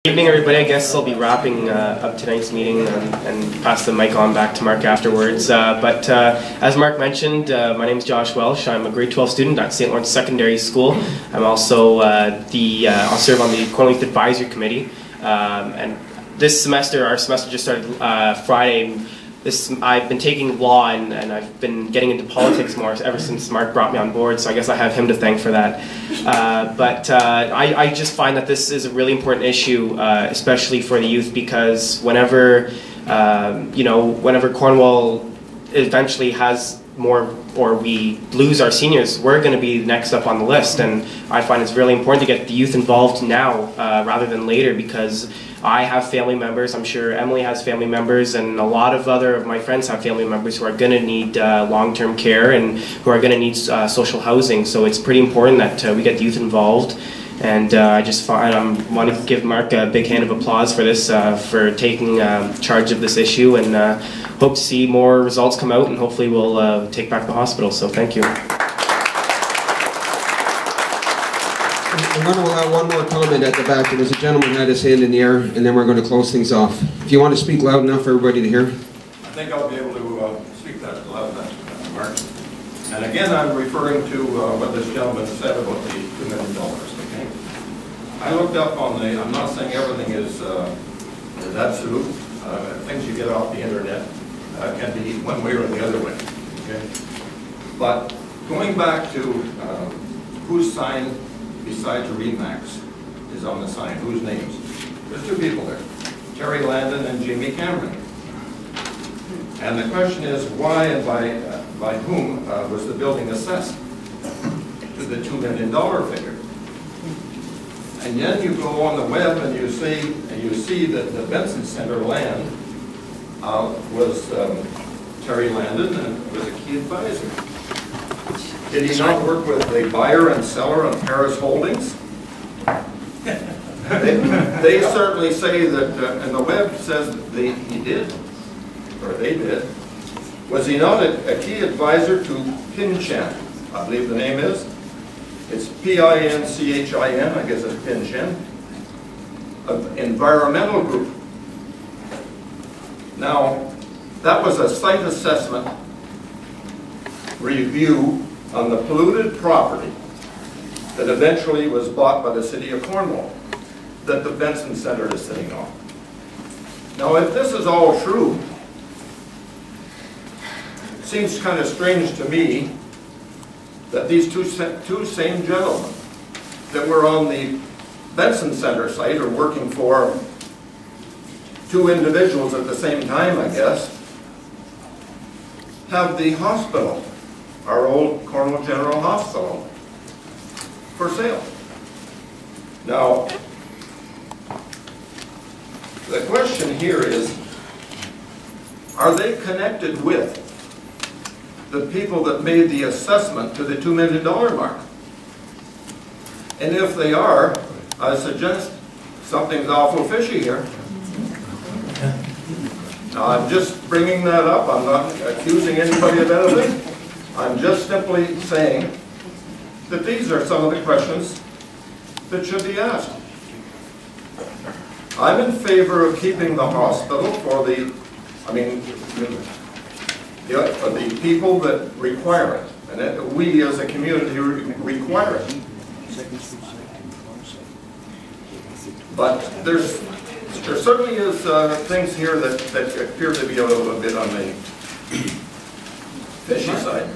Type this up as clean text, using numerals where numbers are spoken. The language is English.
Good evening, everybody. I guess I'll be wrapping up tonight's meeting and pass the mic on back to Mark afterwards. As Mark mentioned, my name is Josh Welsh. I'm a grade 12 student at St. Lawrence Secondary School. I'm also I'll serve on the Cornwall Youth Advisory Committee. And this semester, our semester just started Friday. I've been taking law and I've been getting into politics more ever since Mark brought me on board, so I guess I have him to thank for that. I just find that this is a really important issue, especially for the youth, because whenever whenever Cornwall eventually has more, or we lose our seniors, we're going to be next up on the list, and I find it's really important to get the youth involved now rather than later, because I have family members, I'm sure Emily has family members, and a lot of other of my friends have family members who are going to need long-term care and who are going to need social housing. So it's pretty important that we get the youth involved. And I want to give Mark a big hand of applause for this, for taking charge of this issue, and hope to see more results come out, and hopefully we'll take back the hospital. So thank you. I'm going to allow one more comment at the back. There was a gentleman who had his hand in the air, and then we're going to close things off. If you want to speak loud enough for everybody to hear. I think I'll be able to speak that loud enough, Mark. And again, I'm referring to what this gentleman said about the $2 million. Okay? I looked up on the, I'm not saying everything is absolute. Things you get off the internet can be one way or the other way. Okay? But going back to whose sign besides Remax is on the sign, whose names? There's two people there, Terry Landon and Jamie Cameron. And the question is, why and by whom was the building assessed to the $2 million figure? And then you go on the web and you see that the Benson Center land was Terry Landon and was a key advisor. Did he not work with the buyer and seller of Harris Holdings? They certainly say that, and the web says that he did, or they did. Was he not a key advisor to Pinchin, I believe the name is? It's P-I-N-C-H-I-N, I guess it's Pinchin, of Environmental Group. Now, that was a site assessment review on the polluted property that eventually was bought by the city of Cornwall, that the Benson Center is sitting on. Now, if this is all true, it seems kind of strange to me that these two same gentlemen that were on the Benson Center site are working for two individuals at the same time, I guess, have the hospital, our old Cornwall General Hospital, for sale. Now, the question here is, are they connected with the people that made the assessment to the $2 million mark? And if they are, I suggest something's awful fishy here. Now, I'm just bringing that up. I'm not accusing anybody of anything. I'm just simply saying that these are some of the questions that should be asked. I'm in favor of keeping the hospital for the people that require it, and that we as a community require it. But there certainly is things here that appear to be a little bit on the fishy side.